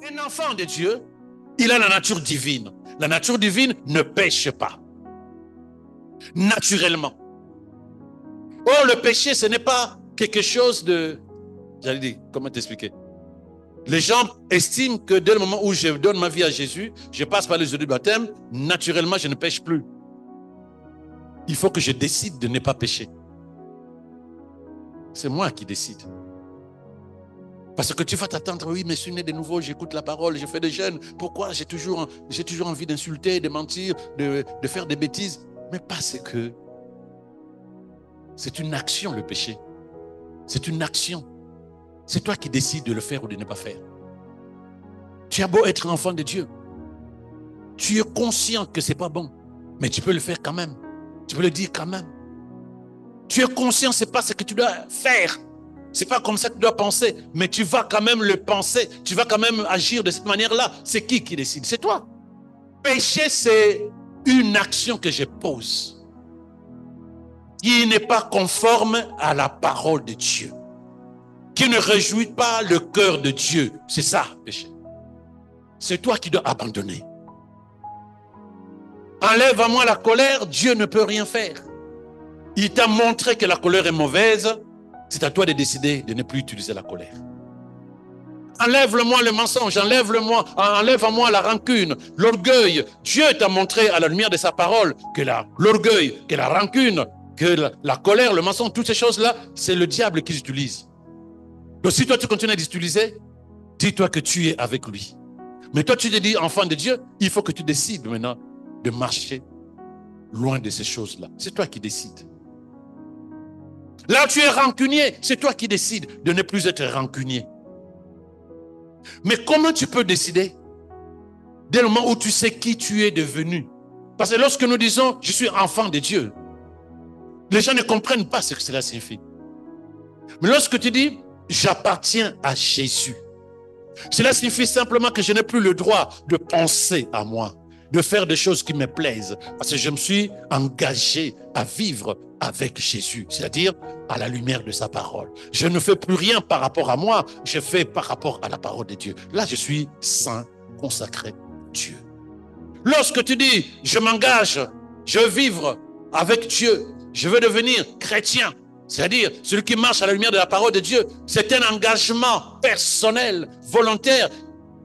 Un enfant de Dieu, il a la nature divine. La nature divine ne pêche pas. Naturellement. Or, le péché, ce n'est pas quelque chose de... J'allais dire, comment t'expliquer? Les gens estiment que dès le moment où je donne ma vie à Jésus, je passe par les eaux du baptême, naturellement, je ne pêche plus. Il faut que je décide de ne pas pécher. C'est moi qui décide. Parce que tu vas t'attendre, oui, mais je suis né de nouveau, j'écoute la parole, je fais des jeûnes. Pourquoi j'ai toujours envie d'insulter, de mentir, de faire des bêtises? Mais parce que c'est une action, le péché. C'est une action. C'est toi qui décides de le faire ou de ne pas faire. Tu as beau être enfant de Dieu. Tu es conscient que ce n'est pas bon. Mais tu peux le faire quand même. Tu peux le dire quand même. Tu es conscient, ce n'est pas ce que tu dois faire. Ce n'est pas comme ça que tu dois penser. Mais tu vas quand même le penser. Tu vas quand même agir de cette manière-là. C'est qui décide? C'est toi. Péché, c'est une action que je pose, qui n'est pas conforme à la parole de Dieu, qui ne réjouit pas le cœur de Dieu. C'est ça, péché. C'est toi qui dois abandonner. Enlève à moi la colère, Dieu ne peut rien faire. Il t'a montré que la colère est mauvaise, c'est à toi de décider de ne plus utiliser la colère. Enlève-moi le mensonge, enlève-moi la rancune, l'orgueil. Dieu t'a montré à la lumière de sa parole que l'orgueil, que la rancune, que la colère, le mensonge, toutes ces choses-là, c'est le diable qui les utilise. Donc si toi tu continues à les utiliser, dis-toi que tu es avec lui. Mais toi tu te dis, enfant de Dieu, il faut que tu décides maintenant de marcher loin de ces choses-là. C'est toi qui décides. Là tu es rancunier, c'est toi qui décides de ne plus être rancunier. Mais comment tu peux décider dès le moment où tu sais qui tu es devenu? Parce que lorsque nous disons, je suis enfant de Dieu, les gens ne comprennent pas ce que cela signifie. Mais lorsque tu dis, j'appartiens à Jésus, cela signifie simplement que je n'ai plus le droit de penser à moi, de faire des choses qui me plaisent, parce que je me suis engagé à vivre avec Jésus, c'est-à-dire à la lumière de sa parole. Je ne fais plus rien par rapport à moi, je fais par rapport à la parole de Dieu. Là, je suis saint, consacré à Dieu. Lorsque tu dis, je m'engage, je veux vivre avec Dieu, je veux devenir chrétien, c'est-à-dire celui qui marche à la lumière de la parole de Dieu, c'est un engagement personnel, volontaire,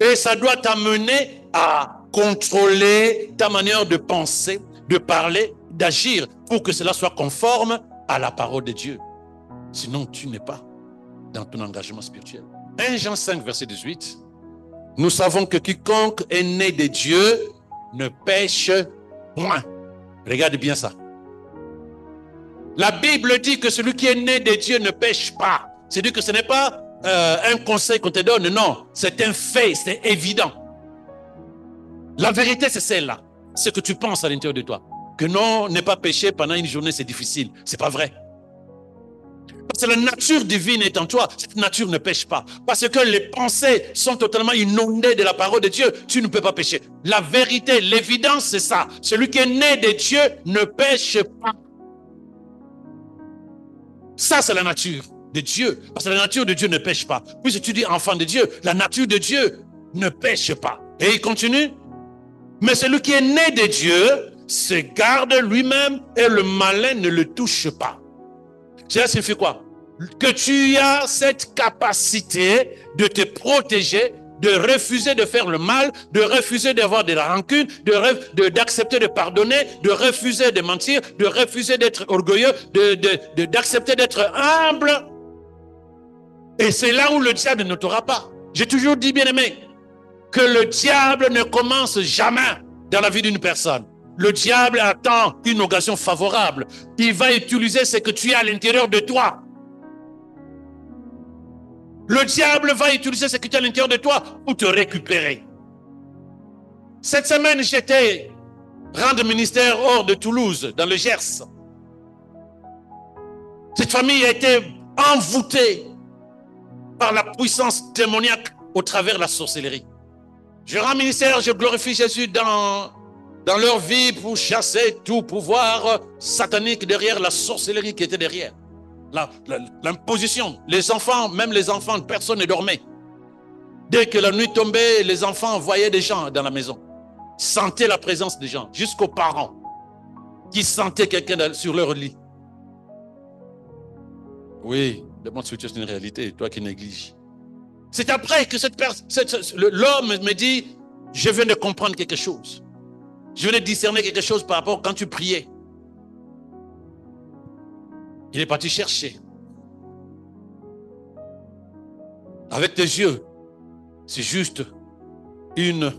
et ça doit t'amener à contrôler ta manière de penser, de parler, d'agir, pour que cela soit conforme à la parole de Dieu. Sinon, tu n'es pas dans ton engagement spirituel. 1 Jean 5, verset 18. Nous savons que quiconque est né de Dieu ne pêche point. Regarde bien ça. La Bible dit que celui qui est né de Dieu ne pêche pas. C'est-à-dire que ce n'est pas un conseil qu'on te donne, non. C'est un fait, c'est évident. La vérité, c'est celle-là. Ce que tu penses à l'intérieur de toi. Que non, ne pas pécher pendant une journée, c'est difficile. C'est pas vrai. Parce que la nature divine est en toi. Cette nature ne pêche pas. Parce que les pensées sont totalement inondées de la parole de Dieu. Tu ne peux pas pécher. La vérité, l'évidence, c'est ça. Celui qui est né de Dieu ne pêche pas. Ça, c'est la nature de Dieu. Parce que la nature de Dieu ne pêche pas. Puisque tu dis enfant de Dieu, la nature de Dieu ne pêche pas. Et il continue. Mais celui qui est né de Dieu se garde lui-même et le malin ne le touche pas. Cela signifie quoi? Que tu as cette capacité de te protéger, de refuser de faire le mal, de refuser d'avoir de la rancune, d'accepter de pardonner, de refuser de mentir, de refuser d'être orgueilleux, d'accepter d'être humble. Et c'est là où le diable ne t'aura pas. J'ai toujours dit, bien-aimé, que le diable ne commence jamais dans la vie d'une personne. Le diable attend une occasion favorable. Il va utiliser ce que tu as à l'intérieur de toi. Le diable va utiliser ce que tu as à l'intérieur de toi pour te récupérer. Cette semaine, j'étais rendre ministère hors de Toulouse, dans le Gers. Cette famille a été envoûtée par la puissance démoniaque au travers de la sorcellerie. Je rends ministère, je glorifie Jésus dans leur vie pour chasser tout pouvoir satanique derrière la sorcellerie qui était derrière. L'imposition. Les enfants, même les enfants, personne ne dormait. Dès que la nuit tombait, les enfants voyaient des gens dans la maison, sentaient la présence des gens, jusqu'aux parents qui sentaient quelqu'un sur leur lit. Oui, le monde spirituel, c'est une réalité, toi qui négliges. C'est après que l'homme me dit, je viens de comprendre quelque chose. Je viens de discerner quelque chose par rapport quand tu priais. Il est parti chercher. Avec tes yeux, c'est juste une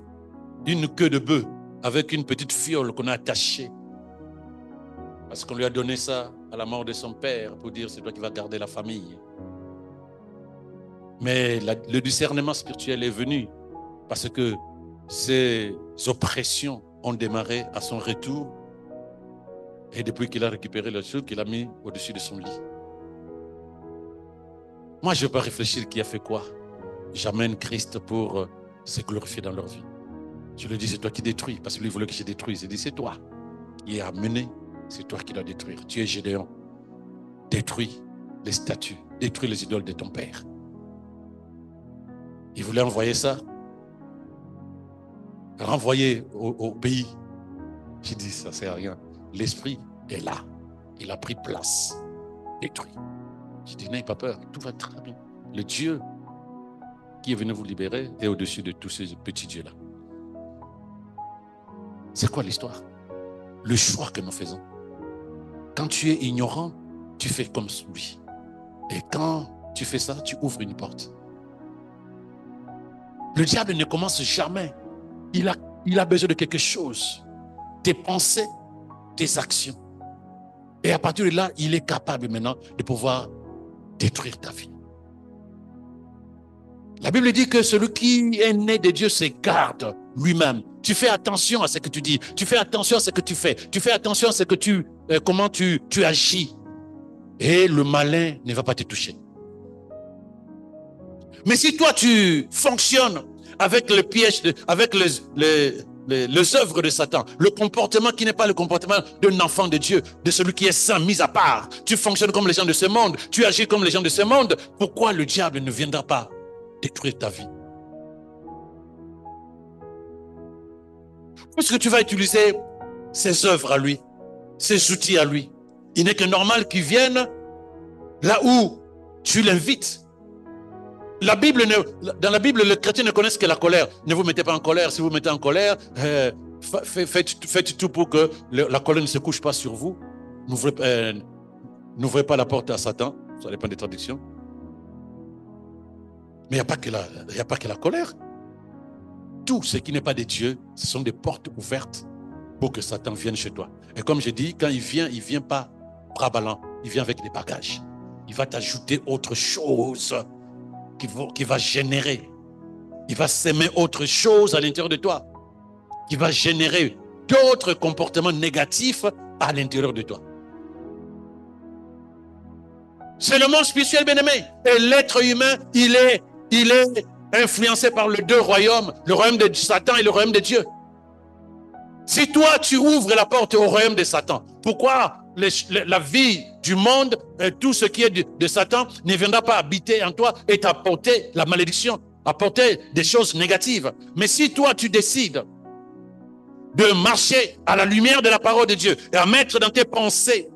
queue de bœuf avec une petite fiole qu'on a attachée. Parce qu'on lui a donné ça à la mort de son père pour dire c'est toi qui vas garder la famille. Mais le discernement spirituel est venu parce que ces oppressions ont démarré à son retour et depuis qu'il a récupéré le truc, il a mis au-dessus de son lit. Moi, je ne vais pas réfléchir qui a fait quoi. J'amène Christ pour se glorifier dans leur vie. Je lui dis, c'est toi qui détruis, parce que lui voulait que je détruise. Il dit, c'est toi qui es amené, c'est toi qui dois détruire. Tu es Gédéon. Détruis les statues, détruis les idoles de ton père. Il voulait envoyer ça, renvoyer au pays. J'ai dit, ça ne sert à rien. L'esprit est là. Il a pris place. Détruit. J'ai dit, n'ayez pas peur, tout va très bien. Le Dieu qui est venu vous libérer est au-dessus de tous ces petits dieux-là. C'est quoi l'histoire? Le choix que nous faisons. Quand tu es ignorant, tu fais comme lui. Et quand tu fais ça, tu ouvres une porte. Le diable ne commence jamais. Il a besoin de quelque chose. Tes pensées, tes actions. Et à partir de là, il est capable maintenant de pouvoir détruire ta vie. La Bible dit que celui qui est né de Dieu se garde lui-même. Tu fais attention à ce que tu dis. Tu fais attention à ce que tu fais. Tu fais attention à ce que comment tu agis. Et le malin ne va pas te toucher. Mais si toi tu fonctionnes avec le piège, avec les œuvres de Satan, le comportement qui n'est pas le comportement d'un enfant de Dieu, de celui qui est saint, mis à part, tu fonctionnes comme les gens de ce monde, tu agis comme les gens de ce monde, pourquoi le diable ne viendra pas détruire ta vie? Puisque tu vas utiliser ses œuvres à lui, ses outils à lui, il n'est que normal qu'il vienne là où tu l'invites. Dans la Bible, les chrétiens ne connaissent que la colère. Ne vous mettez pas en colère. Si vous mettez en colère, faites tout pour que la colère ne se couche pas sur vous. N'ouvrez pas la porte à Satan. Ça dépend des traductions. Mais il n'y a pas que la colère. Tout ce qui n'est pas de Dieu, ce sont des portes ouvertes pour que Satan vienne chez toi. Et comme je dis, quand il vient pas bras ballants. Il vient avec des bagages. Il va t'ajouter autre chose qui va générer. Il va s'aimer autre chose à l'intérieur de toi. Qui va générer d'autres comportements négatifs à l'intérieur de toi. C'est le monde spirituel, bien-aimé. Et l'être humain, il est influencé par les deux royaumes, le royaume de Satan et le royaume de Dieu. Si toi, tu ouvres la porte au royaume de Satan, pourquoi la vie du monde, tout ce qui est de Satan, ne viendra pas habiter en toi et t'apporter la malédiction, apporter des choses négatives? Mais si toi, tu décides de marcher à la lumière de la parole de Dieu et à mettre dans tes pensées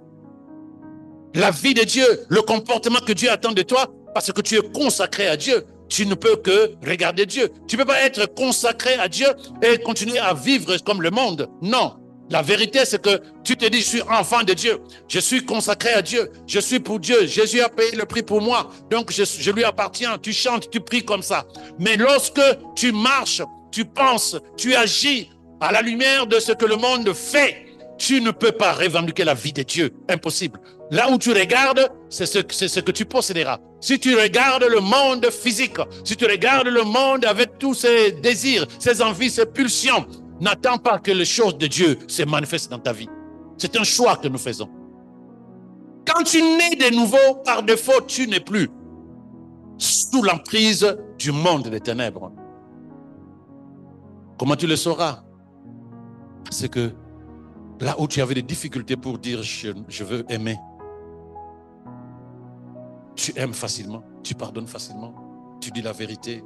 la vie de Dieu, le comportement que Dieu attend de toi, parce que tu es consacré à Dieu, tu ne peux que regarder Dieu. Tu ne peux pas être consacré à Dieu et continuer à vivre comme le monde. Non. La vérité, c'est que tu te dis, je suis enfant de Dieu. Je suis consacré à Dieu. Je suis pour Dieu. Jésus a payé le prix pour moi. Donc, je lui appartiens. Tu chantes, tu pries comme ça. Mais lorsque tu marches, tu penses, tu agis à la lumière de ce que le monde fait, tu ne peux pas revendiquer la vie de Dieu. Impossible. Là où tu regardes, c'est ce que tu posséderas. Si tu regardes le monde physique, si tu regardes le monde avec tous ses désirs, ses envies, ses pulsions, n'attends pas que les choses de Dieu se manifestent dans ta vie. C'est un choix que nous faisons. Quand tu nais de nouveau, par défaut, tu n'es plus sous l'emprise du monde des ténèbres. Comment tu le sauras? Parce que là où tu avais des difficultés pour dire je veux aimer, tu aimes facilement, tu pardonnes facilement, tu dis la vérité,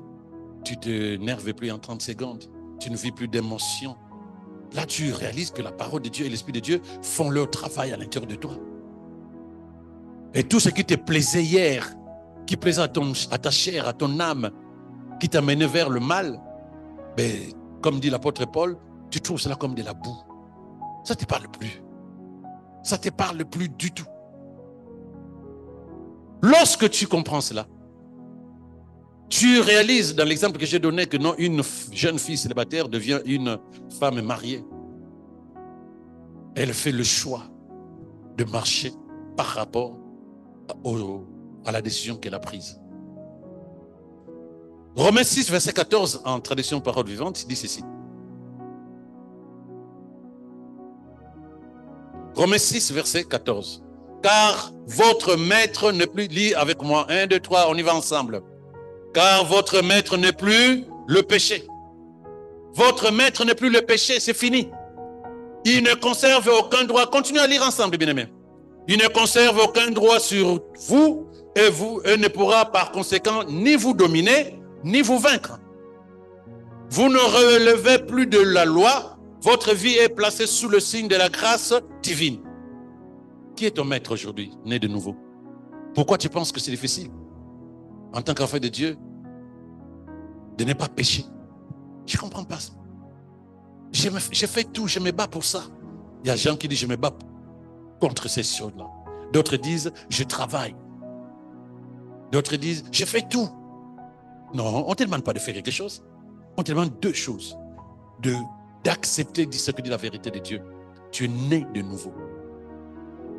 Tu te nerves plus en 30 secondes. Tu ne vis plus d'émotions. Là, tu réalises que la parole de Dieu et l'Esprit de Dieu font leur travail à l'intérieur de toi. Et tout ce qui te plaisait hier, qui plaisait à ta chair, à ton âme, qui t'amenait vers le mal, ben, comme dit l'apôtre Paul, tu trouves cela comme de la boue. Ça ne te parle plus. Ça ne te parle plus du tout. Lorsque tu comprends cela, tu réalises dans l'exemple que j'ai donné que non, une jeune fille célibataire devient une femme mariée. Elle fait le choix de marcher par rapport à la décision qu'elle a prise. Romains 6, verset 14, en tradition parole vivante, dit ceci. Romains 6, verset 14. Car votre maître n'est plus, lis avec moi, 1, 2, 3, on y va ensemble. Car votre maître n'est plus le péché. Votre maître n'est plus le péché, c'est fini. Il ne conserve aucun droit. Continuez à lire ensemble, bien-aimés. Il ne conserve aucun droit sur vous et ne pourra par conséquent ni vous dominer, ni vous vaincre. Vous ne relevez plus de la loi. Votre vie est placée sous le signe de la grâce divine. Qui est ton maître aujourd'hui, né de nouveau? Pourquoi tu penses que c'est difficile, en tant qu'enfant de Dieu, de ne pas pécher? Je ne comprends pas ça. J'ai fait tout, je me bats pour ça. Il y a des gens qui disent, je me bats contre ces choses-là. D'autres disent, je travaille. D'autres disent, je fais tout. Non, on ne te demande pas de faire quelque chose. On te demande deux choses. D'accepter ce que dit la vérité de Dieu. Tu es né de nouveau.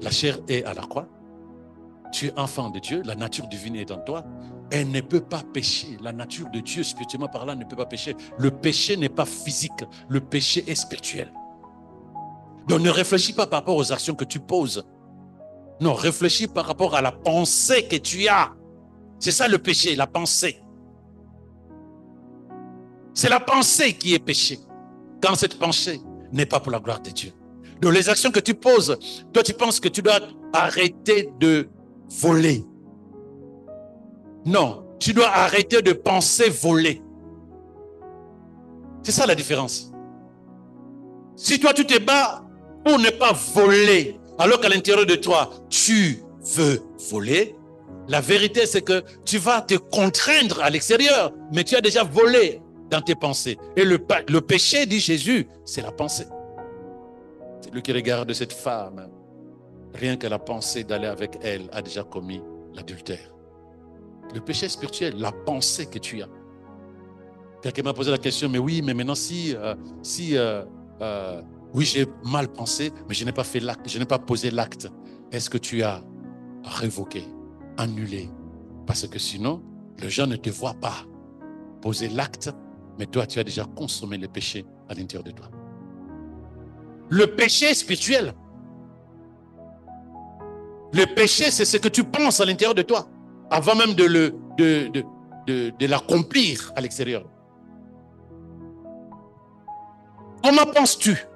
La chair est à la croix. Tu es enfant de Dieu. La nature divine est en toi. Elle ne peut pas pécher. La nature de Dieu, spirituellement parlant, ne peut pas pécher. Le péché n'est pas physique. Le péché est spirituel. Donc ne réfléchis pas par rapport aux actions que tu poses. Non, réfléchis par rapport à la pensée que tu as. C'est ça le péché, la pensée. C'est la pensée qui est péché. Quand cette pensée n'est pas pour la gloire de Dieu. Donc les actions que tu poses, toi tu penses que tu dois arrêter de voler. Non, tu dois arrêter de penser voler. C'est ça la différence. Si toi tu te bats pour ne pas voler, alors qu'à l'intérieur de toi, tu veux voler, la vérité c'est que tu vas te contraindre à l'extérieur, mais tu as déjà volé dans tes pensées. Et le péché, dit Jésus, c'est la pensée. C'est lui qui regarde cette femme. Rien que la pensée d'aller avec elle a déjà commis l'adultère. Le péché spirituel, la pensée que tu as. Quelqu'un m'a posé la question, mais oui, mais maintenant oui, j'ai mal pensé, mais je n'ai pas fait l'acte, je n'ai pas posé l'acte. Est-ce que tu as révoqué, annulé? Parce que sinon, les gens ne te voient pas poser l'acte, mais toi, tu as déjà consommé le péché à l'intérieur de toi. Le péché spirituel. Le péché, c'est ce que tu penses à l'intérieur de toi, avant même de l'accomplir à l'extérieur. Comment penses-tu?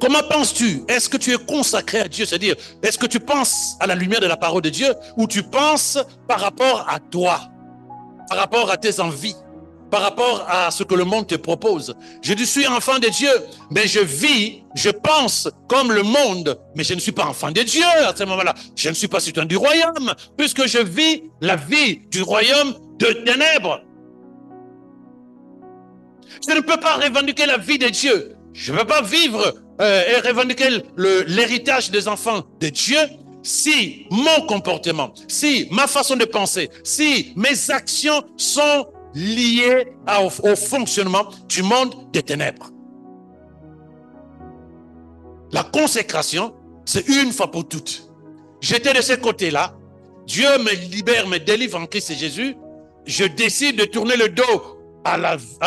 Comment penses-tu? Est-ce que tu es consacré à Dieu? C'est-à-dire, est-ce que tu penses à la lumière de la parole de Dieu ou tu penses par rapport à toi, par rapport à tes envies, par rapport à ce que le monde te propose? Je suis enfant de Dieu, mais je vis, je pense comme le monde, mais je ne suis pas enfant de Dieu à ce moment-là. Je ne suis pas citoyen du royaume, puisque je vis la vie du royaume de ténèbres. Je ne peux pas revendiquer la vie de Dieu. Je ne peux pas vivre et revendiquer l'héritage des enfants de Dieu si mon comportement, si ma façon de penser, si mes actions sont liées au fonctionnement du monde des ténèbres. La consécration, c'est une fois pour toutes. J'étais de ce côté-là. Dieu me libère, me délivre en Christ Jésus. Je décide de tourner le dos à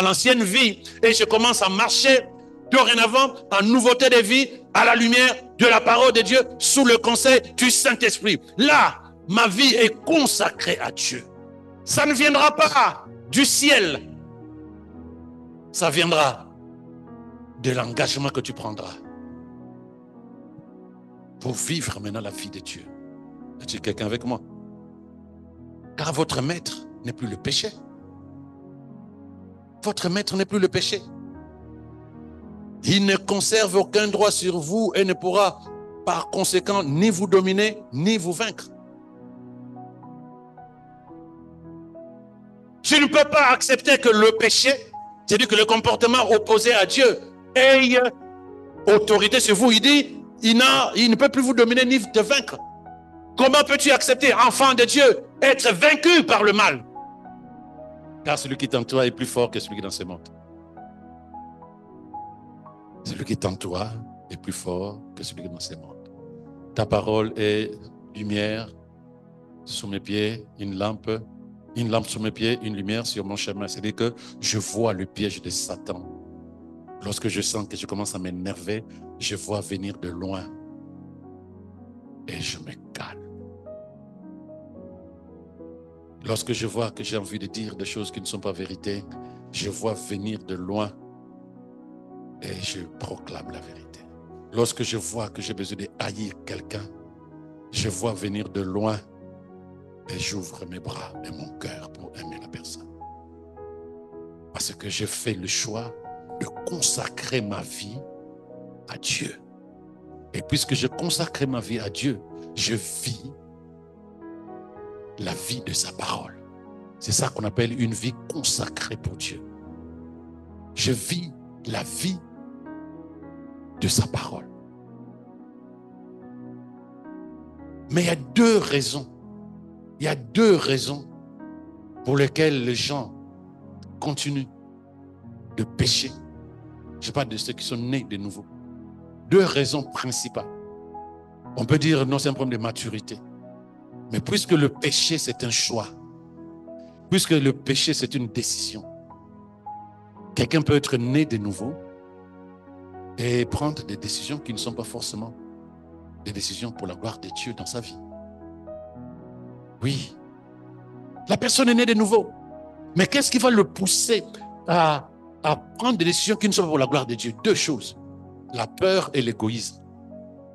l'ancienne vie et je commence à marcher dorénavant en nouveauté de vie à la lumière de la parole de Dieu sous le conseil du Saint-Esprit. Là, ma vie est consacrée à Dieu. Ça ne viendra pas du ciel. Ça viendra de l'engagement que tu prendras pour vivre maintenant la vie de Dieu. As-tu quelqu'un avec moi? Car votre maître n'est plus le péché. Votre maître n'est plus le péché. Il ne conserve aucun droit sur vous et ne pourra par conséquent ni vous dominer ni vous vaincre. Je ne peux pas accepter que le péché, c'est-à-dire que le comportement opposé à Dieu, ait autorité sur vous. Il dit, il ne peut plus vous dominer ni te vaincre. Comment peux-tu accepter, enfant de Dieu, être vaincu par le mal? Car celui qui est en toi est plus fort que celui qui est dans ce monde. Celui qui est en toi est plus fort que celui qui est dans ce monde. Ta parole est lumière sous mes pieds, une lampe sous mes pieds, une lumière sur mon chemin. C'est-à-dire que je vois le piège de Satan. Lorsque je sens que je commence à m'énerver, je vois venir de loin et je me calme. Lorsque je vois que j'ai envie de dire des choses qui ne sont pas vérité, je vois venir de loin et je proclame la vérité. Lorsque je vois que j'ai besoin de haïr quelqu'un, je vois venir de loin et j'ouvre mes bras et mon cœur pour aimer la personne. Parce que j'ai fait le choix de consacrer ma vie à Dieu. Et puisque je consacre ma vie à Dieu, je vis la vie de sa parole. C'est ça qu'on appelle une vie consacrée pour Dieu. Je vis la vie de sa parole. Mais il y a deux raisons. Il y a deux raisons pour lesquelles les gens continuent de pécher. Je parle de ceux qui sont nés de nouveau. Deux raisons principales. On peut dire non, c'est un problème de maturité. Mais puisque le péché, c'est un choix, puisque le péché, c'est une décision, quelqu'un peut être né de nouveau et prendre des décisions qui ne sont pas forcément des décisions pour la gloire de Dieu dans sa vie. Oui, la personne est née de nouveau. Mais qu'est-ce qui va le pousser à prendre des décisions qui ne sont pas pour la gloire de Dieu? Deux choses, la peur et l'égoïsme.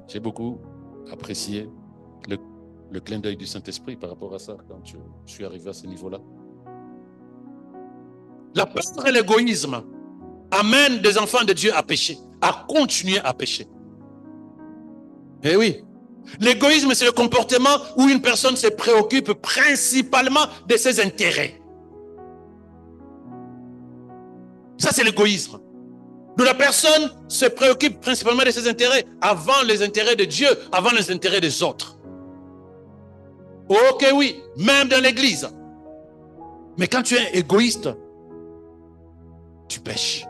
J'ai beaucoup apprécié le clin d'œil du Saint-Esprit par rapport à ça quand je suis arrivé à ce niveau-là. La peur et l'égoïsme amènent des enfants de Dieu à pécher, à continuer à pécher. Eh oui, l'égoïsme, c'est le comportement où une personne se préoccupe principalement de ses intérêts. Ça, c'est l'égoïsme. Donc la personne se préoccupe principalement de ses intérêts avant les intérêts de Dieu, avant les intérêts des autres. Ok, oui, même dans l'église. Mais quand tu es égoïste, tu pêches.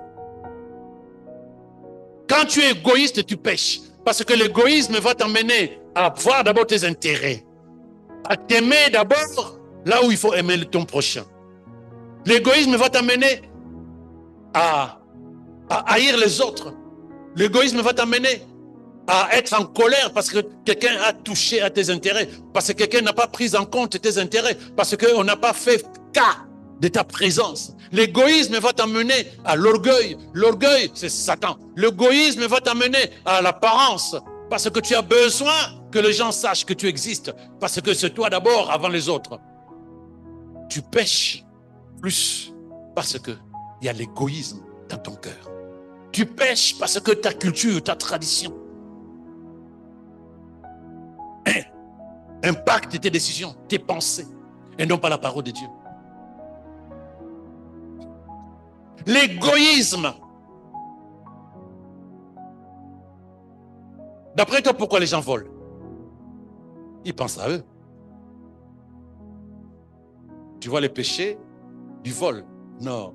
Quand tu es égoïste, tu pêches. Parce que l'égoïsme va t'emmener à voir d'abord tes intérêts, à t'aimer d'abord là où il faut aimer ton prochain. L'égoïsme va t'amener à haïr les autres. L'égoïsme va t'amener à être en colère parce que quelqu'un a touché à tes intérêts, parce que quelqu'un n'a pas pris en compte tes intérêts, parce qu'on n'a pas fait cas de ta présence. L'égoïsme va t'amener à l'orgueil. L'orgueil, c'est Satan. L'égoïsme va t'amener à l'apparence, parce que tu as besoin que les gens sachent que tu existes, parce que c'est toi d'abord avant les autres. Tu pêches plus parce qu'il y a l'égoïsme dans ton cœur. Tu pêches parce que ta culture, ta tradition impacte tes décisions, tes pensées, et non pas la parole de Dieu. L'égoïsme. D'après toi, pourquoi les gens volent? Ils pensent à eux. Tu vois les péchés du vol? Non.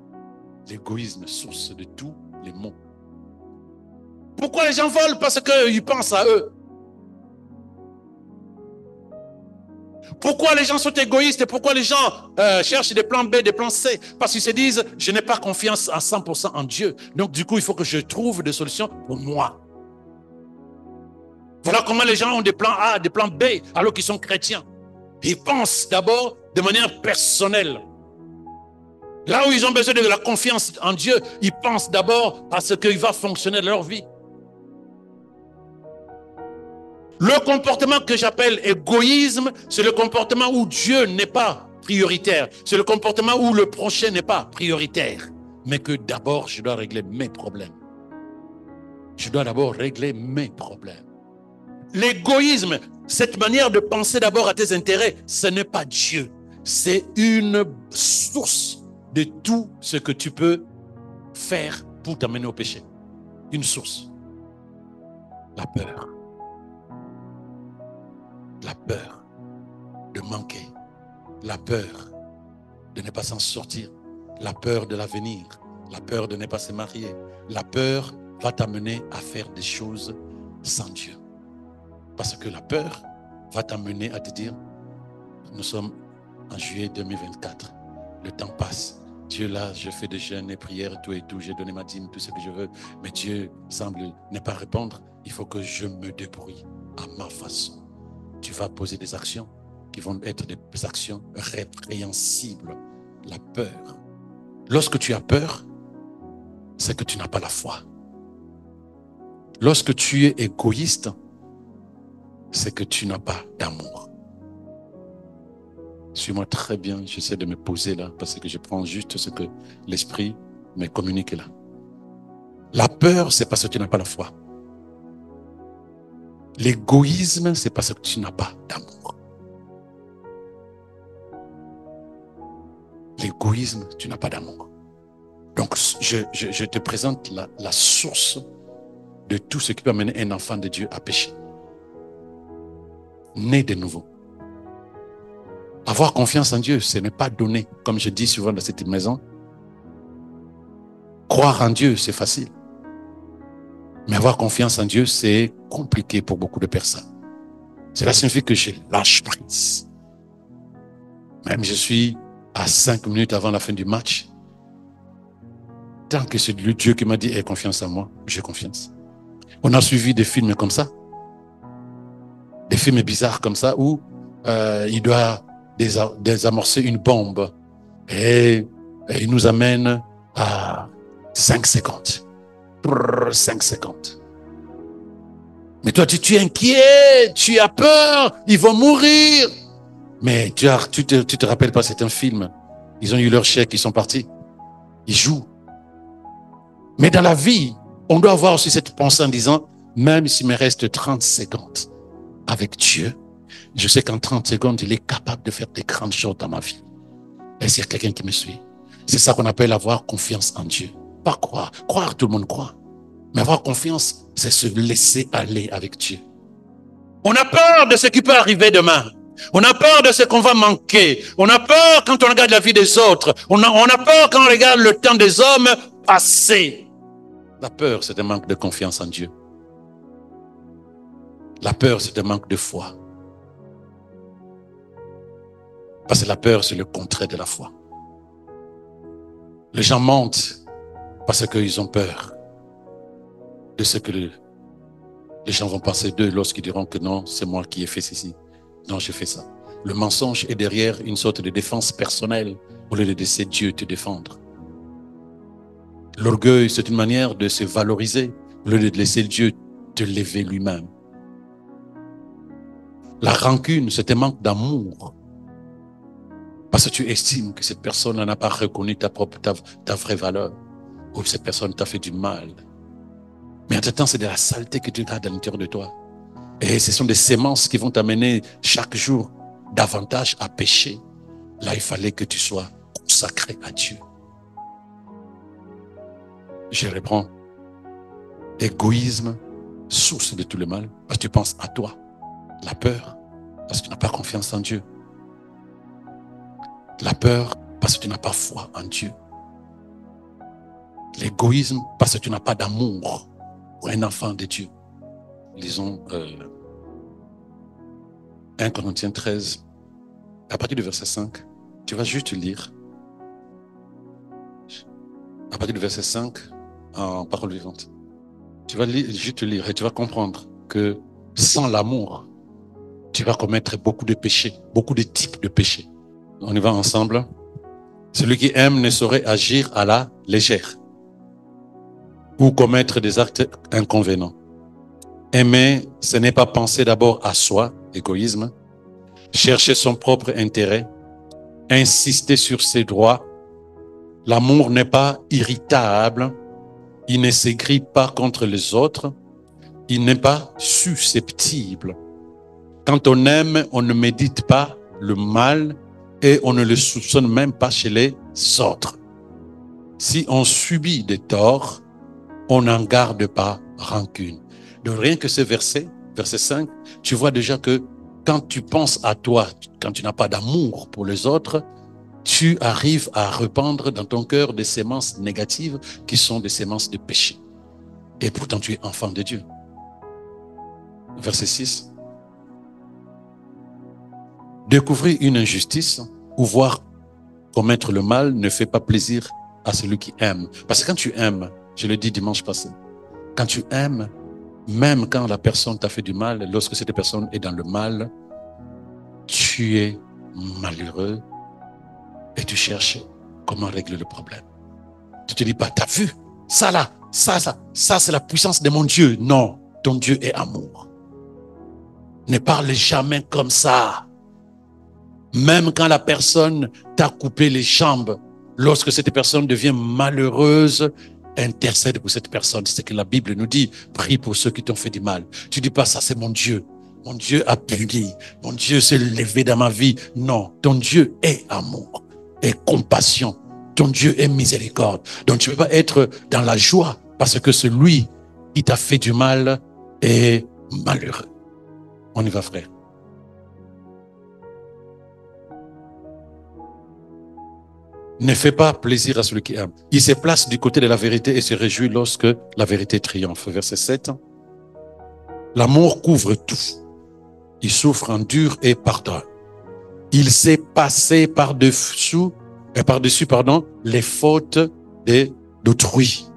L'égoïsme, source de tous les maux. Pourquoi les gens volent? Parce qu'ils pensent à eux. Pourquoi les gens sont égoïstes et pourquoi les gens cherchent des plans B, des plans C? Parce qu'ils se disent, je n'ai pas confiance à 100% en Dieu. Donc du coup, il faut que je trouve des solutions pour moi. Voilà comment les gens ont des plans A, des plans B, alors qu'ils sont chrétiens. Ils pensent d'abord de manière personnelle. Là où ils ont besoin de la confiance en Dieu, ils pensent d'abord à ce qui va fonctionner dans leur vie. Le comportement que j'appelle égoïsme, c'est le comportement où Dieu n'est pas prioritaire. C'est le comportement où le prochain n'est pas prioritaire. Mais que d'abord, je dois régler mes problèmes. Je dois d'abord régler mes problèmes. L'égoïsme, cette manière de penser d'abord à tes intérêts, ce n'est pas Dieu. C'est une source de tout ce que tu peux faire pour t'amener au péché. Une source. La peur. La peur de manquer. La peur de ne pas s'en sortir. La peur de l'avenir. La peur de ne pas se marier. La peur va t'amener à faire des choses sans Dieu. Parce que la peur va t'amener à te dire, nous sommes en juillet 2024, le temps passe. Dieu là, je fais des jeûnes et prières, tout et tout, j'ai donné ma dîme, tout ce que je veux, mais Dieu semble ne pas répondre. Il faut que je me débrouille à ma façon. Tu vas poser des actions qui vont être des actions répréhensibles. La peur. Lorsque tu as peur, c'est que tu n'as pas la foi. Lorsque tu es égoïste, c'est que tu n'as pas d'amour. Suis-moi très bien, j'essaie de me poser là, parce que je prends juste ce que l'Esprit me communique là. La peur, c'est parce que tu n'as pas la foi. L'égoïsme, c'est parce que tu n'as pas d'amour. L'égoïsme, tu n'as pas d'amour. Donc, je te présente la source de tout ce qui peut amener un enfant de Dieu à pécher. Né de nouveau. Avoir confiance en Dieu, ce n'est pas donné, comme je dis souvent dans cette maison. Croire en Dieu, c'est facile. Mais avoir confiance en Dieu, c'est compliqué pour beaucoup de personnes. Cela signifie que je lâche prise. Même je suis à 5 minutes avant la fin du match. Tant que c'est le Dieu qui m'a dit « aie confiance en moi », j'ai confiance. On a suivi des films comme ça. Des films bizarres comme ça où il doit désamorcer une bombe et il nous amène à 5 secondes. 5 secondes. Mais toi, tu es inquiet, tu as peur, ils vont mourir. Mais tu te rappelles pas, c'est un film. Ils ont eu leur chèque, ils sont partis. Ils jouent. Mais dans la vie, on doit avoir aussi cette pensée en disant, même s'il me reste 30 secondes avec Dieu, je sais qu'en 30 secondes, il est capable de faire des grandes choses dans ma vie. Est-ce qu'il y a quelqu'un qui me suit? C'est ça qu'on appelle avoir confiance en Dieu. Pas croire. Croire, tout le monde croit. Mais avoir confiance, c'est se laisser aller avec Dieu. On a peur de ce qui peut arriver demain. On a peur de ce qu'on va manquer. On a peur quand on regarde la vie des autres. On a peur quand on regarde le temps des hommes passer. La peur, c'est un manque de confiance en Dieu. La peur, c'est un manque de foi. Parce que la peur, c'est le contraire de la foi. Les gens mentent parce qu'ils ont peur de ce que les gens vont penser d'eux lorsqu'ils diront que non, c'est moi qui ai fait ceci. Non, j'ai fait ça. Le mensonge est derrière une sorte de défense personnelle au lieu de laisser Dieu te défendre. L'orgueil, c'est une manière de se valoriser au lieu de laisser Dieu te lever lui-même. La rancune, c'est un manque d'amour. Parce que tu estimes que cette personne n'a pas reconnu ta vraie valeur. Ou cette personne t'a fait du mal. Mais entre-temps, c'est de la saleté que tu gardes à l'intérieur de toi. Et ce sont des sémences qui vont t'amener chaque jour davantage à pécher. Là, il fallait que tu sois consacré à Dieu. Je reprends. Égoïsme, source de tout le mal, parce que tu penses à toi. La peur, parce que tu n'as pas confiance en Dieu. La peur, parce que tu n'as pas foi en Dieu. L'égoïsme, parce que tu n'as pas d'amour pour un enfant de Dieu. Lisons 1 Corinthiens 13, à partir du verset 5. Tu vas juste lire. À partir du verset 5, en parole vivante. Tu vas juste lire et tu vas comprendre que sans l'amour, tu vas commettre beaucoup de péchés, beaucoup de types de péchés. On y va ensemble. Celui qui aime ne saurait agir à la légère ou commettre des actes inconvénients. Aimer, ce n'est pas penser d'abord à soi, égoïsme, chercher son propre intérêt, insister sur ses droits. L'amour n'est pas irritable. Il ne s'aigrit pas contre les autres. Il n'est pas susceptible. Quand on aime, on ne médite pas le mal et on ne le soupçonne même pas chez les autres. Si on subit des torts, on n'en garde pas rancune. Donc rien que ce verset 5, tu vois déjà que quand tu penses à toi, quand tu n'as pas d'amour pour les autres, tu arrives à répandre dans ton cœur des sémences négatives qui sont des sémences de péché. Et pourtant tu es enfant de Dieu. Verset 6. Découvrir une injustice ou voir commettre le mal ne fait pas plaisir à celui qui aime. Parce que quand tu aimes, je l'ai dit dimanche passé, quand tu aimes, même quand la personne t'a fait du mal, lorsque cette personne est dans le mal, tu es malheureux et tu cherches comment régler le problème. Tu te dis pas, t'as vu, ça là, ça c'est la puissance de mon Dieu. Non, ton Dieu est amour. Ne parle jamais comme ça. Même quand la personne t'a coupé les jambes, lorsque cette personne devient malheureuse, intercède pour cette personne. C'est ce que la Bible nous dit. Prie pour ceux qui t'ont fait du mal. Tu dis pas, ça c'est mon Dieu. Mon Dieu a puni. Mon Dieu s'est levé dans ma vie. Non, ton Dieu est amour, est compassion. Ton Dieu est miséricorde. Donc tu ne peux pas être dans la joie parce que celui qui t'a fait du mal est malheureux. On y va, frère. Ne fait pas plaisir à celui qui aime. Il se place du côté de la vérité et se réjouit lorsque la vérité triomphe. Verset 7. L'amour couvre tout. Il souffre, endure et pardonne. Il sait passer par-dessus, les fautes d'autrui.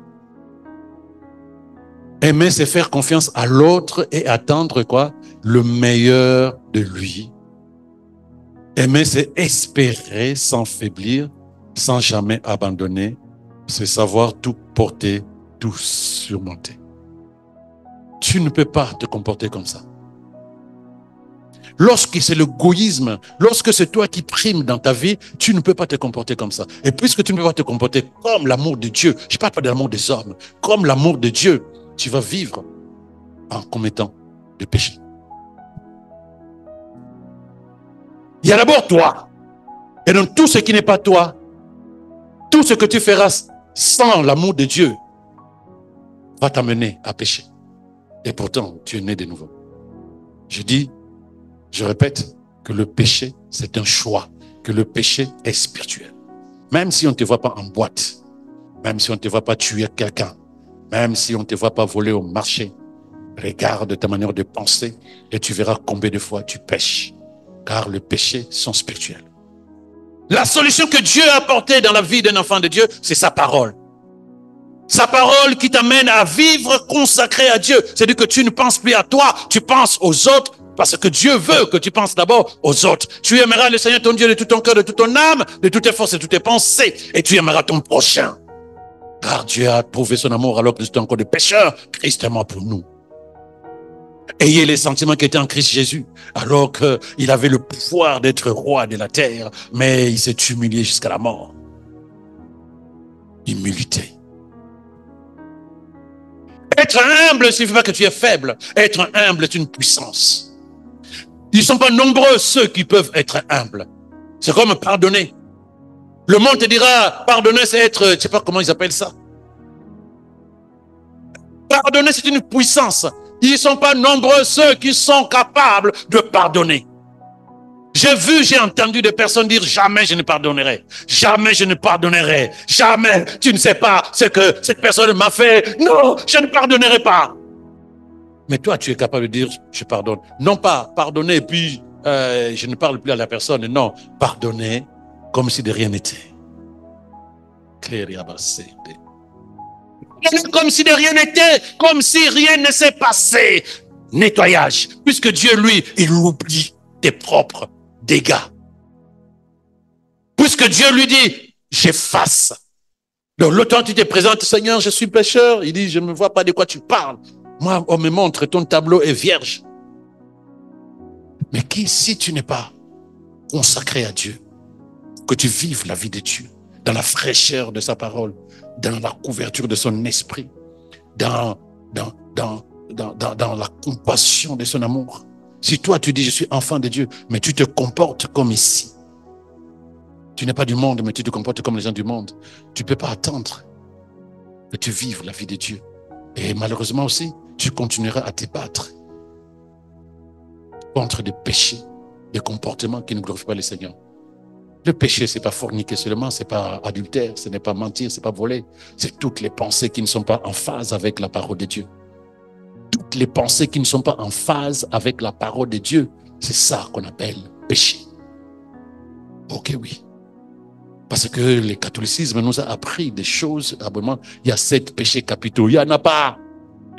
Aimer, c'est faire confiance à l'autre et attendre quoi? Le meilleur de lui. Aimer, c'est espérer sans faiblir, sans jamais abandonner, c'est savoir tout porter, tout surmonter. Tu ne peux pas te comporter comme ça. Lorsque c'est le goïsme, lorsque c'est toi qui primes dans ta vie, tu ne peux pas te comporter comme ça. Et puisque tu ne peux pas te comporter comme l'amour de Dieu, je ne parle pas de l'amour des hommes, comme l'amour de Dieu, tu vas vivre en commettant le péché. Il y a d'abord toi. Et donc tout ce qui n'est pas toi, tout ce que tu feras sans l'amour de Dieu va t'amener à pécher. Et pourtant, tu es né de nouveau. Je répète, que le péché, c'est un choix, que le péché est spirituel. Même si on ne te voit pas en boîte, même si on ne te voit pas tuer quelqu'un, même si on ne te voit pas voler au marché, regarde ta manière de penser et tu verras combien de fois tu pêches. Car les péchés sont spirituels. La solution que Dieu a apportée dans la vie d'un enfant de Dieu, c'est sa parole. Sa parole qui t'amène à vivre consacré à Dieu. C'est-à-dire que tu ne penses plus à toi, tu penses aux autres, parce que Dieu veut que tu penses d'abord aux autres. Tu aimeras le Seigneur ton Dieu de tout ton cœur, de toute ton âme, de toutes tes forces et de toutes tes pensées. Et tu aimeras ton prochain. Car Dieu a prouvé son amour alors que nous étions encore des pécheurs. Christ est mort pour nous. Ayez les sentiments qui étaient en Christ Jésus, alors qu'il avait le pouvoir d'être roi de la terre, mais il s'est humilié jusqu'à la mort. Humilité. Être humble ne signifie pas que tu es faible. Être humble est une puissance. Ils ne sont pas nombreux ceux qui peuvent être humbles. C'est comme pardonner. Le monde te dira, pardonner c'est être, je ne sais pas comment ils appellent ça. Pardonner c'est une puissance. Ils ne sont pas nombreux ceux qui sont capables de pardonner. J'ai entendu des personnes dire jamais je ne pardonnerai. Jamais je ne pardonnerai. Jamais. Tu ne sais pas ce que cette personne m'a fait. Non, je ne pardonnerai pas. Mais toi, tu es capable de dire je pardonne. Non pas pardonner et puis je ne parle plus à la personne. Non, pardonner comme si de rien n'était. Comme si de rien n'était, comme si rien ne s'est passé. Nettoyage. Puisque Dieu, lui, il oublie tes propres dégâts. Puisque Dieu lui dit, j'efface. Donc l'autant tu te présentes, Seigneur, je suis pécheur. Il dit, je ne vois pas de quoi tu parles. Moi, on me montre, ton tableau est vierge. Mais si tu n'es pas consacré à Dieu, que tu vives la vie de Dieu, dans la fraîcheur de sa parole, dans la couverture de son esprit, dans la compassion de son amour. Si toi tu dis je suis enfant de Dieu, mais tu te comportes comme ici, tu n'es pas du monde, mais tu te comportes comme les gens du monde, tu ne peux pas attendre que tu vives la vie de Dieu. Et malheureusement aussi, tu continueras à te battre contre des péchés, des comportements qui ne glorifient pas le Seigneur. Le péché, ce n'est pas forniquer seulement, ce n'est pas adultère, ce n'est pas mentir, ce n'est pas voler. C'est toutes les pensées qui ne sont pas en phase avec la parole de Dieu. Toutes les pensées qui ne sont pas en phase avec la parole de Dieu, c'est ça qu'on appelle péché. Ok, oui. Parce que le catholicisme nous a appris des choses. Il y a 7 péchés capitaux. Il n'y en a pas.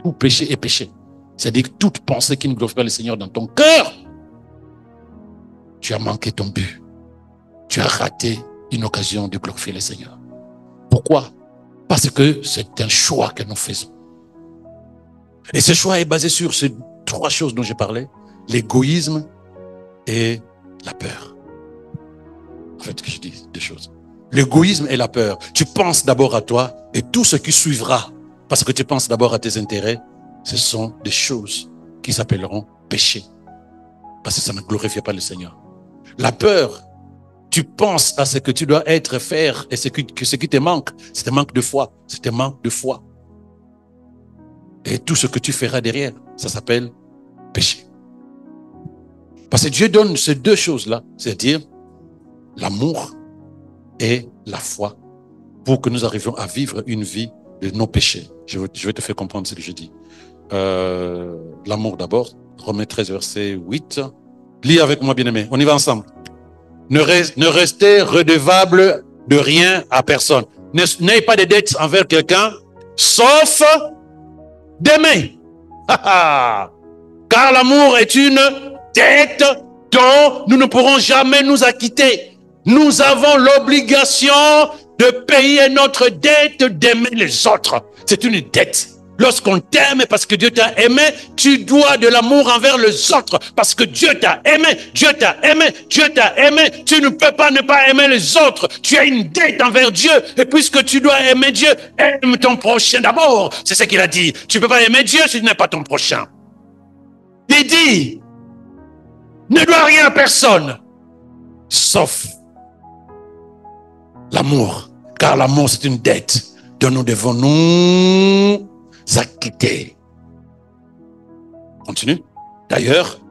Tout péché est péché. C'est-à-dire que toute pensée qui ne glorifie pas le Seigneur dans ton cœur, tu as manqué ton but. Tu as raté une occasion de glorifier le Seigneur. Pourquoi? Parce que c'est un choix que nous faisons. Et ce choix est basé sur ces 3 choses dont j'ai parlé. L'égoïsme et la peur. En fait, je dis 2 choses. L'égoïsme et la peur. Tu penses d'abord à toi et tout ce qui suivra, parce que tu penses d'abord à tes intérêts, ce sont des choses qui s'appelleront péché. Parce que ça ne glorifie pas le Seigneur. La peur, tu penses à ce que tu dois être, faire, et ce qui te manque, c'est un manque de foi. C'est un manque de foi. Et tout ce que tu feras derrière, ça s'appelle péché. Parce que Dieu donne ces 2 choses-là, c'est-à-dire l'amour et la foi, pour que nous arrivions à vivre une vie de nos péchés. Je vais te faire comprendre ce que je dis. L'amour d'abord, Romains 13, verset 8. Lis avec moi, bien-aimé. On y va ensemble. Ne restez redevable de rien à personne. N'ayez pas de dettes envers quelqu'un, sauf d'aimer. Car l'amour est une dette dont nous ne pourrons jamais nous acquitter. Nous avons l'obligation de payer notre dette, d'aimer les autres. C'est une dette. Lorsqu'on t'aime parce que Dieu t'a aimé, tu dois de l'amour envers les autres. Parce que Dieu t'a aimé, Dieu t'a aimé, Dieu t'a aimé. Tu ne peux pas ne pas aimer les autres. Tu as une dette envers Dieu. Et puisque tu dois aimer Dieu, aime ton prochain d'abord. C'est ce qu'il a dit. Tu ne peux pas aimer Dieu si tu n'aimes pas ton prochain. Il dit, ne dois rien à personne, sauf l'amour. Car l'amour, c'est une dette dont nous devons nous acquitter. Continue. D'ailleurs,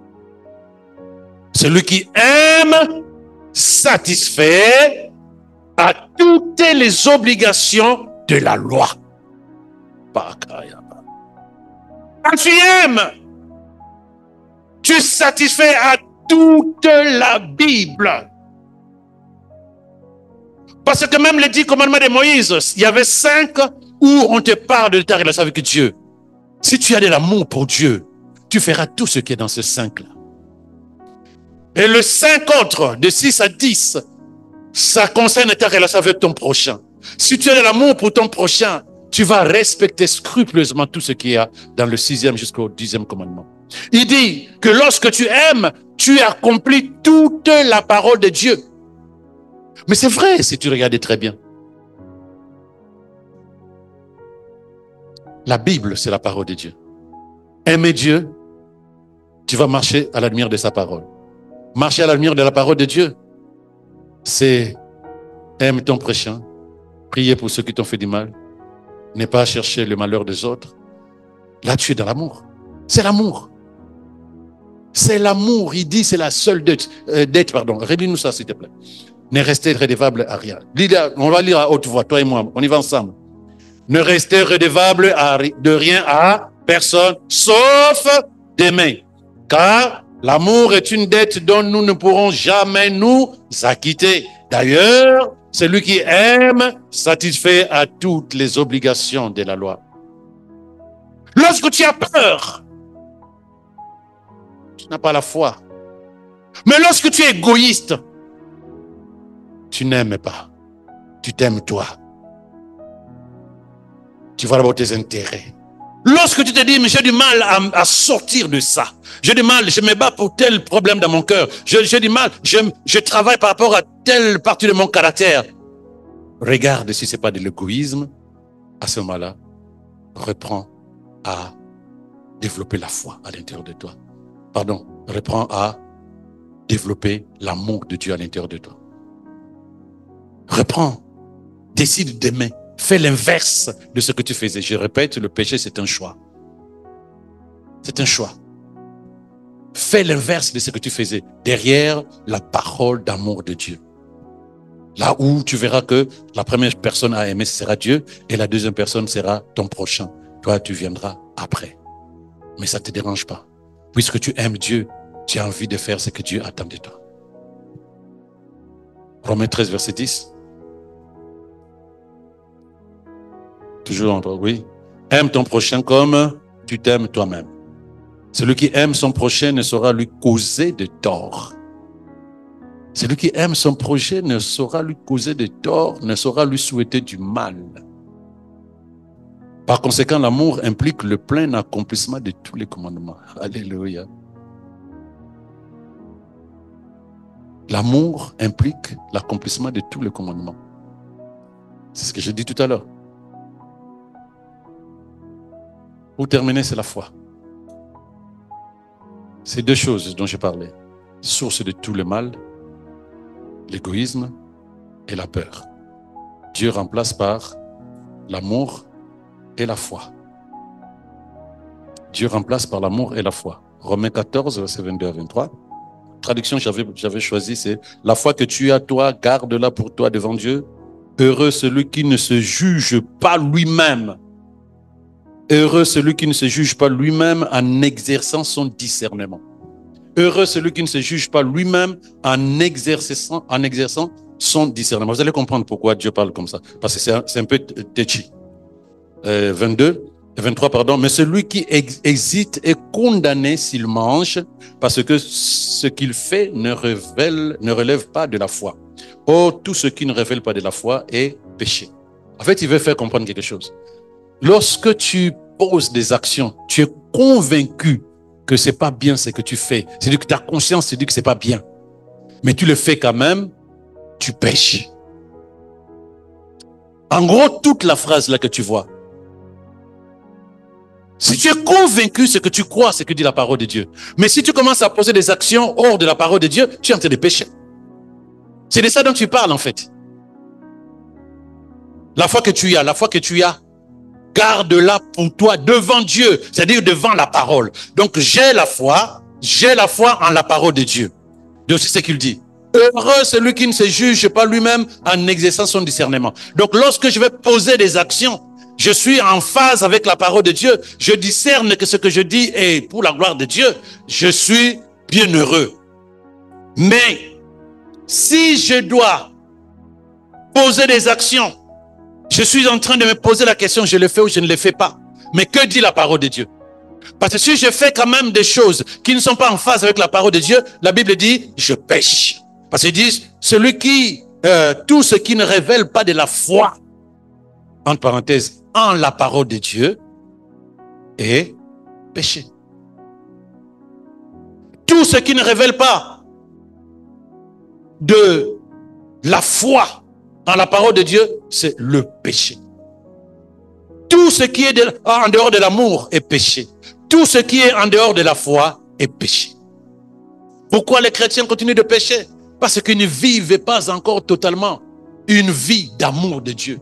celui qui aime satisfait à toutes les obligations de la loi. Quand tu aimes, tu satisfais à toute la Bible. Parce que même les 10 commandements de Moïse, il y avait 5 où on te parle de ta relation avec Dieu. Si tu as de l'amour pour Dieu, tu feras tout ce qui est dans ce 5-là. Et le 5 autres, de 6 à 10, ça concerne ta relation avec ton prochain. Si tu as de l'amour pour ton prochain, tu vas respecter scrupuleusement tout ce qu'il y a dans le 6e jusqu'au 10e commandement. Il dit que lorsque tu aimes, tu accomplis toute la parole de Dieu. Mais c'est vrai si tu regardes très bien. La Bible, c'est la parole de Dieu. Aimer Dieu, tu vas marcher à la lumière de sa parole. Marcher à la lumière de la parole de Dieu, c'est aime ton prochain, prier pour ceux qui t'ont fait du mal, ne pas chercher le malheur des autres. Là, tu es dans l'amour. C'est l'amour. C'est l'amour. Il dit c'est la seule dette. Relis-nous ça, s'il te plaît. Ne restez redevable à rien. On va lire à haute voix, toi et moi. On y va ensemble. Ne restez redevable de rien à personne, sauf d'aimer. Car l'amour est une dette dont nous ne pourrons jamais nous acquitter. D'ailleurs, celui qui aime satisfait à toutes les obligations de la loi. Lorsque tu as peur, tu n'as pas la foi. Mais lorsque tu es égoïste, tu n'aimes pas. Tu t'aimes toi. Tu vois d'abord tes intérêts. Lorsque tu te dis, mais j'ai du mal à sortir de ça. J'ai du mal, je me bats pour tel problème dans mon cœur. J'ai du mal, je travaille par rapport à telle partie de mon caractère. Regarde si ce n'est pas de l'égoïsme. À ce moment-là, reprends à développer la foi à l'intérieur de toi. Pardon, reprends à développer l'amour de Dieu à l'intérieur de toi. Reprends, décide d'aimer. Fais l'inverse de ce que tu faisais. Je répète, le péché, c'est un choix. C'est un choix. Fais l'inverse de ce que tu faisais. Derrière la parole d'amour de Dieu. Là où tu verras que la première personne à aimer, ce sera Dieu, et la deuxième personne sera ton prochain. Toi, tu viendras après. Mais ça ne te dérange pas. Puisque tu aimes Dieu, tu as envie de faire ce que Dieu attend de toi. Romains 13, verset 10. Toujours en oui. Aime ton prochain comme tu t'aimes toi-même. Celui qui aime son prochain ne saura lui causer de tort. Celui qui aime son prochain ne saura lui causer de tort, ne saura lui souhaiter du mal. Par conséquent, l'amour implique le plein accomplissement de tous les commandements. Alléluia. L'amour implique l'accomplissement de tous les commandements. C'est ce que j'ai dit tout à l'heure. Pour terminer, c'est la foi. C'est deux choses dont j'ai parlé. Source de tout le mal, l'égoïsme et la peur. Dieu remplace par l'amour et la foi. Dieu remplace par l'amour et la foi. Romains 14, verset 22 à 23. Traduction j'avais choisi, c'est la foi que tu as, toi, garde-la pour toi devant Dieu. Heureux celui qui ne se juge pas lui-même. Heureux celui qui ne se juge pas lui-même en exerçant son discernement. Heureux celui qui ne se juge pas lui-même en exerçant son discernement. Vous allez comprendre pourquoi Dieu parle comme ça. Parce que c'est un peu touchy. 23, pardon. Mais celui qui hésite est condamné s'il mange, parce que ce qu'il fait ne relève pas de la foi. Or, tout ce qui ne révèle pas de la foi est péché. En fait, il veut faire comprendre quelque chose. Lorsque tu poses des actions, tu es convaincu que ce n'est pas bien ce que tu fais. C'est-à-dire que ta conscience te dit que ce n'est pas bien. Mais tu le fais quand même, tu pêches. En gros, toute la phrase là que tu vois. Si tu es convaincu, ce que tu crois, ce que dit la parole de Dieu. Mais si tu commences à poser des actions hors de la parole de Dieu, tu es en train de pécher. C'est de ça dont tu parles en fait. La foi que tu as, garde-la pour toi devant Dieu, c'est-à-dire devant la parole. Donc j'ai la foi en la parole de Dieu. Donc c'est ce qu'il dit. Heureux celui qui ne se juge pas lui-même en exerçant son discernement. Donc lorsque je vais poser des actions, je suis en phase avec la parole de Dieu. Je discerne que ce que je dis est pour la gloire de Dieu. Je suis bien heureux. Mais si je dois poser des actions, je suis en train de me poser la question, je le fais ou je ne le fais pas. Mais que dit la parole de Dieu? Parce que si je fais quand même des choses qui ne sont pas en phase avec la parole de Dieu, la Bible dit, je pêche. Parce qu'ils disent, tout ce qui ne révèle pas de la foi, entre parenthèses, en la parole de Dieu, est péché. Tout ce qui ne révèle pas de la foi en la parole de Dieu, c'est le péché. Tout ce qui est en dehors de l'amour est péché. Tout ce qui est en dehors de la foi est péché. Pourquoi les chrétiens continuent de pécher? Parce qu'ils ne vivent pas encore totalement une vie d'amour de Dieu.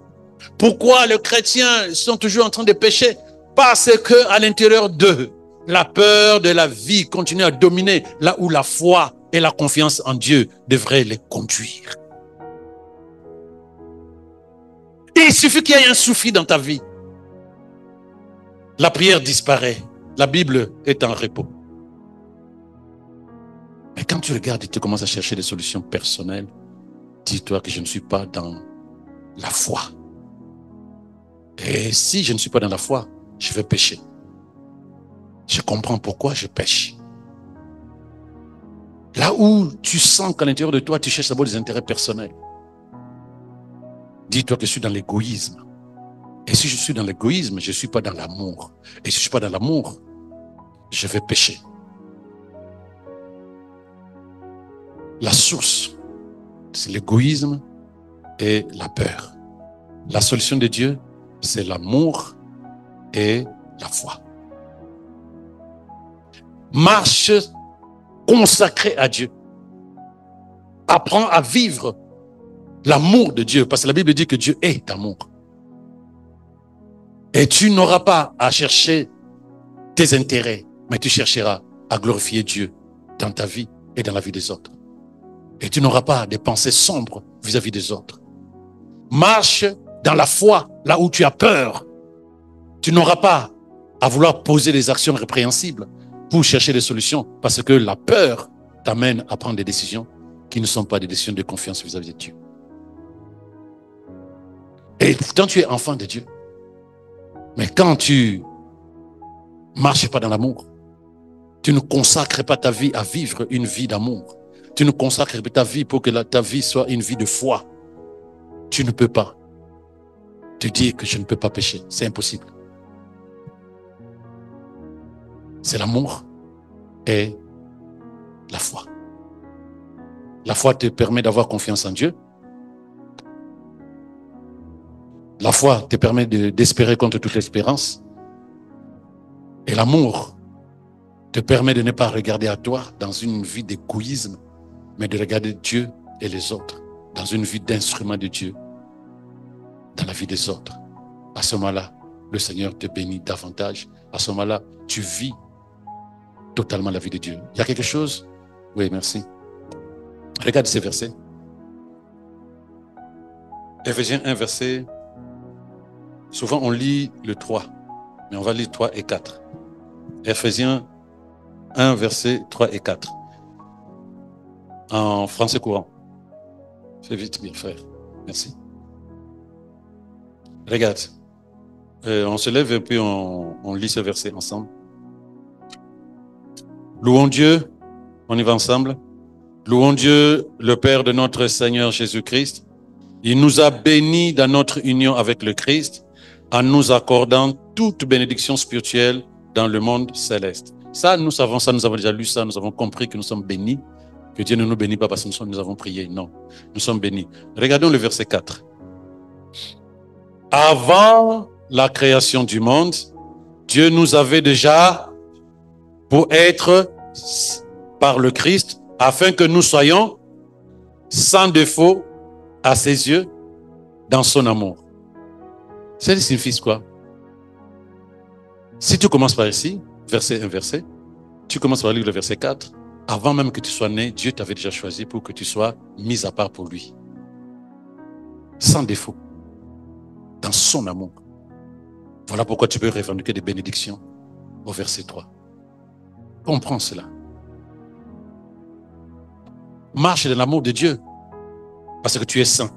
Pourquoi les chrétiens sont toujours en train de pécher? Parce qu'à l'intérieur d'eux, la peur de la vie continue à dominer là où la foi et la confiance en Dieu devraient les conduire. Et il suffit qu'il y ait un souci dans ta vie. La prière disparaît. La Bible est en repos. Mais quand tu regardes et tu commences à chercher des solutions personnelles, dis-toi que je ne suis pas dans la foi. Et si je ne suis pas dans la foi, je vais pécher. Je comprends pourquoi je pêche. Là où tu sens qu'à l'intérieur de toi, tu cherches d'abord des intérêts personnels. Dis-toi que je suis dans l'égoïsme. Et si je suis dans l'égoïsme, je ne suis pas dans l'amour. Et si je ne suis pas dans l'amour, je vais pécher. La source, c'est l'égoïsme et la peur. La solution de Dieu, c'est l'amour et la foi. Marche consacrée à Dieu. Apprends à vivre l'amour de Dieu, parce que la Bible dit que Dieu est amour. Et tu n'auras pas à chercher tes intérêts, mais tu chercheras à glorifier Dieu dans ta vie et dans la vie des autres. Et tu n'auras pas des pensées sombres vis-à-vis des autres. Marche dans la foi, là où tu as peur. Tu n'auras pas à vouloir poser des actions répréhensibles pour chercher des solutions, parce que la peur t'amène à prendre des décisions qui ne sont pas des décisions de confiance vis-à-vis de Dieu. Et pourtant, tu es enfant de Dieu. Mais quand tu ne marches pas dans l'amour, tu ne consacres pas ta vie à vivre une vie d'amour. Tu ne consacres pas ta vie pour que ta vie soit une vie de foi. Tu ne peux pas te dire que je ne peux pas pécher. C'est impossible. C'est l'amour et la foi. La foi te permet d'avoir confiance en Dieu. La foi te permet d'espérer contre toute espérance. Et l'amour te permet de ne pas regarder à toi dans une vie d'égoïsme, mais de regarder Dieu et les autres dans une vie d'instrument de Dieu dans la vie des autres. À ce moment-là, le Seigneur te bénit davantage. À ce moment-là, tu vis totalement la vie de Dieu. Il y a quelque chose? Oui, merci. Regarde ces versets. Éphésiens 1, verset. Souvent, on lit le 3, mais on va lire 3 et 4. Éphésiens 1, verset 3 et 4. En français courant. Fais vite, bien frère. Merci. Regarde. On se lève et puis on lit ce verset ensemble. Louons Dieu. On y va ensemble. Louons Dieu, le Père de notre Seigneur Jésus-Christ. Il nous a bénis dans notre union avec le Christ en nous accordant toute bénédiction spirituelle dans le monde céleste. Ça, nous savons ça, nous avons déjà lu ça, nous avons compris que nous sommes bénis, que Dieu ne nous bénit pas parce que nous avons prié. Non, nous sommes bénis. Regardons le verset 4. Avant la création du monde, Dieu nous avait déjà pour être par le Christ, afin que nous soyons sans défaut à ses yeux dans son amour. Ça signifie quoi? Si tu commences par ici, verset 1, verset, tu commences par lire le verset 4, avant même que tu sois né, Dieu t'avait déjà choisi pour que tu sois mis à part pour lui. Sans défaut. Dans son amour. Voilà pourquoi tu peux revendiquer des bénédictions au verset 3. Comprends cela. Marche dans l'amour de Dieu parce que tu es saint.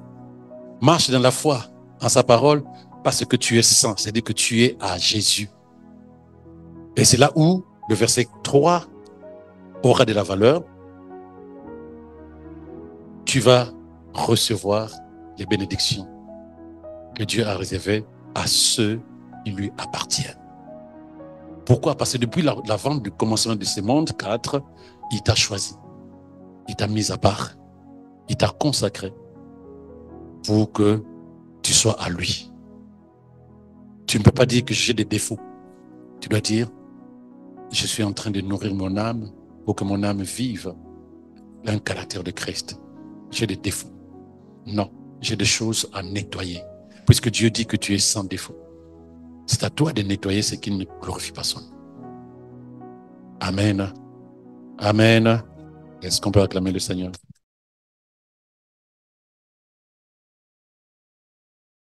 Marche dans la foi en sa parole parce que tu es saint. C'est-à-dire que tu es à Jésus. Et c'est là où le verset 3 aura de la valeur. Tu vas recevoir les bénédictions que Dieu a réservées à ceux qui lui appartiennent. Pourquoi? Parce que depuis l'avant du commencement de ce monde, 4, il t'a choisi. Il t'a mis à part. Il t'a consacré pour que tu sois à lui. Tu ne peux pas dire que j'ai des défauts. Tu dois dire, je suis en train de nourrir mon âme pour que mon âme vive un caractère de Christ. J'ai des défauts. Non, j'ai des choses à nettoyer. Puisque Dieu dit que tu es sans défaut. C'est à toi de nettoyer ce qui ne glorifie pas son nom. Amen. Amen. Est-ce qu'on peut acclamer le Seigneur?